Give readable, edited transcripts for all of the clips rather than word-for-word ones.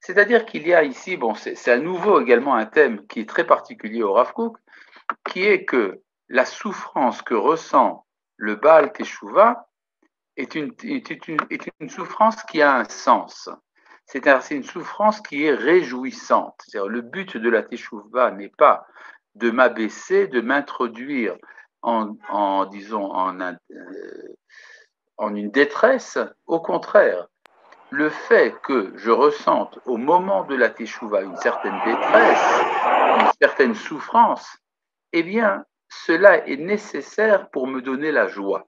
C'est-à-dire qu'il y a ici, bon, c'est à nouveau également un thème qui est très particulier au Rav Kook, qui est que la souffrance que ressent le Baal Teshuvah est une souffrance qui a un sens. C'est une souffrance qui est réjouissante. C'est-à-dire, le but de la Teshuvah n'est pas de m'abaisser, de m'introduire disons, en une détresse. Au contraire, le fait que je ressente au moment de la Teshuvah une certaine détresse, une certaine souffrance, eh bien, cela est nécessaire pour me donner la joie.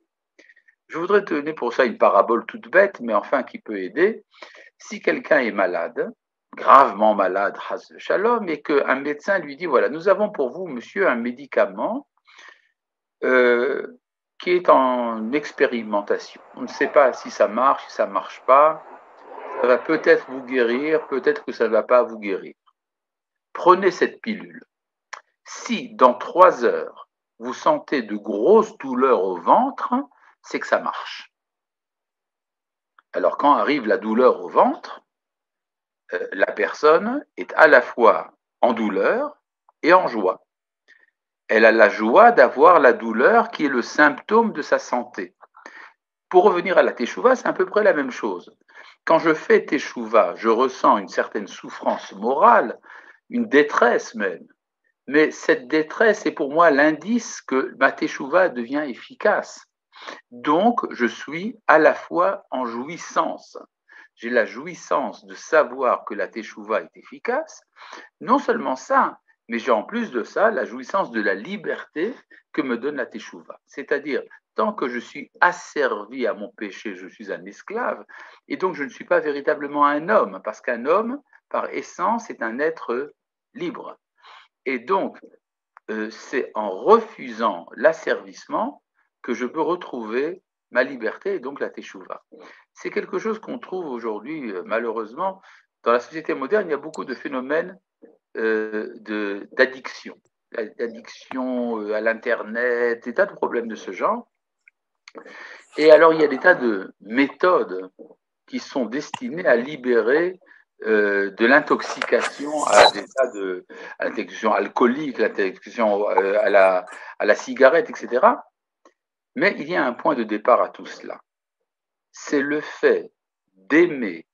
Je voudrais te donner pour ça une parabole toute bête, mais enfin qui peut aider. Si quelqu'un est malade, gravement malade, Chas Shalom, et qu'un médecin lui dit, voilà, nous avons pour vous, monsieur, un médicament qui est en expérimentation. On ne sait pas si ça marche, si ça ne marche pas. Ça va peut-être vous guérir, peut-être que ça ne va pas vous guérir. Prenez cette pilule. Si dans 3 heures, vous sentez de grosses douleurs au ventre, c'est que ça marche. Alors quand arrive la douleur au ventre, la personne est à la fois en douleur et en joie. Elle a la joie d'avoir la douleur qui est le symptôme de sa santé. Pour revenir à la teshuva, c'est à peu près la même chose. Quand je fais teshuva, je ressens une certaine souffrance morale, une détresse même. Mais cette détresse est pour moi l'indice que ma teshuva devient efficace. Donc, je suis à la fois en jouissance. J'ai la jouissance de savoir que la teshuva est efficace. Non seulement ça, mais j'ai en plus de ça la jouissance de la liberté que me donne la teshuva. C'est-à-dire, tant que je suis asservi à mon péché, je suis un esclave, et donc je ne suis pas véritablement un homme, parce qu'un homme, par essence, est un être libre. Et donc, c'est en refusant l'asservissement que je peux retrouver ma liberté et donc la teshuva. C'est quelque chose qu'on trouve aujourd'hui, malheureusement, dans la société moderne. Il y a beaucoup de phénomènes d'addiction, à l'Internet, des tas de problèmes de ce genre. Et alors, il y a des tas de méthodes qui sont destinées à libérer de l'intoxication à des tas à l'intoxication alcoolique, l'intoxication à la cigarette, etc. Mais il y a un point de départ à tout cela. C'est le fait d'aimer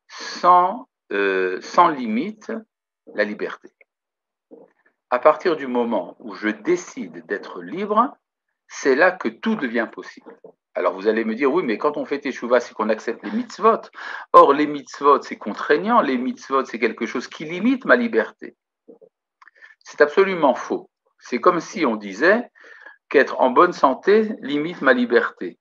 sans limite la liberté. À partir du moment où je décide d'être libre, c'est là que tout devient possible. Alors vous allez me dire, oui, mais quand on fait teshuva, c'est qu'on accepte les mitzvot. Or, les mitzvot, c'est contraignant. Les mitzvot, c'est quelque chose qui limite ma liberté. C'est absolument faux. C'est comme si on disait qu'être en bonne santé limite ma liberté.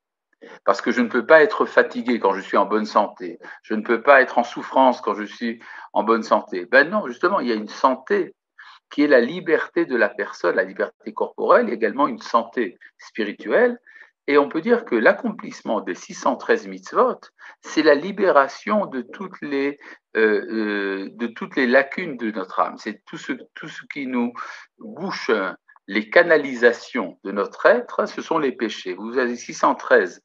Parce que je ne peux pas être fatigué quand je suis en bonne santé. Je ne peux pas être en souffrance quand je suis en bonne santé. Ben non, justement, il y a une santé qui est la liberté de la personne, la liberté corporelle, et également une santé spirituelle. Et on peut dire que l'accomplissement des 613 mitzvot, c'est la libération de toutes les lacunes de notre âme. C'est tout ce qui nous bouche les canalisations de notre être, ce sont les péchés. Vous avez 613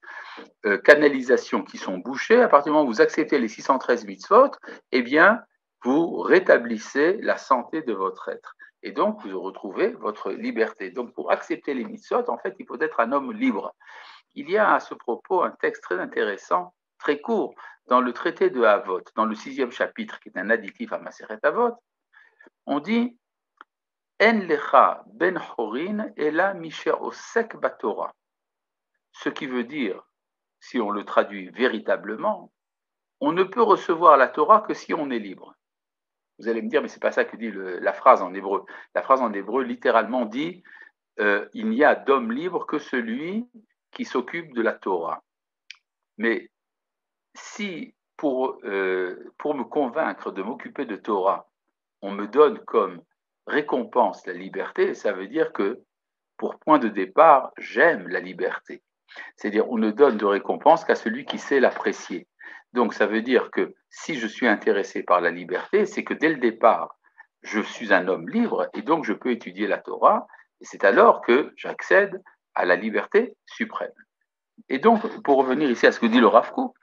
canalisations qui sont bouchées. À partir du moment où vous acceptez les 613 mitzvot, eh bien, vous rétablissez la santé de votre être. Et donc, vous retrouvez votre liberté. Donc, pour accepter les mitzvot, en fait, il faut être un homme libre. Il y a à ce propos un texte très intéressant, très court, dans le traité de Havot, dans le 6e chapitre, qui est un additif à Maseret Havot. On dit En lecha ben chorin ela misher osek batorah. Ce qui veut dire, si on le traduit véritablement, on ne peut recevoir la Torah que si on est libre. Vous allez me dire, mais c'est pas ça que dit la phrase en hébreu. La phrase en hébreu littéralement dit il n'y a d'homme libre que celui qui s'occupe de la Torah. Mais si pour me convaincre de m'occuper de Torah, on me donne comme récompense la liberté, ça veut dire que pour point de départ, j'aime la liberté. C'est-à-dire, on ne donne de récompense qu'à celui qui sait l'apprécier. Donc, ça veut dire que si je suis intéressé par la liberté, c'est que dès le départ, je suis un homme libre et donc je peux étudier la Torah. Et c'est alors que j'accède à la liberté suprême. Et donc, pour revenir ici à ce que dit le Rav Kook,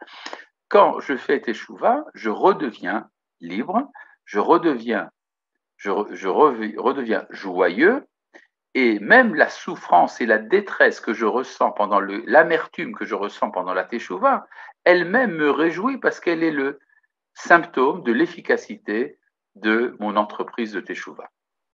quand je fais teshuva, je redeviens libre, je redeviens joyeux, et même la souffrance et la détresse que je ressens pendant l'amertume que je ressens pendant la teshuva, elle-même me réjouit parce qu'elle est le symptôme de l'efficacité de mon entreprise de teshuva.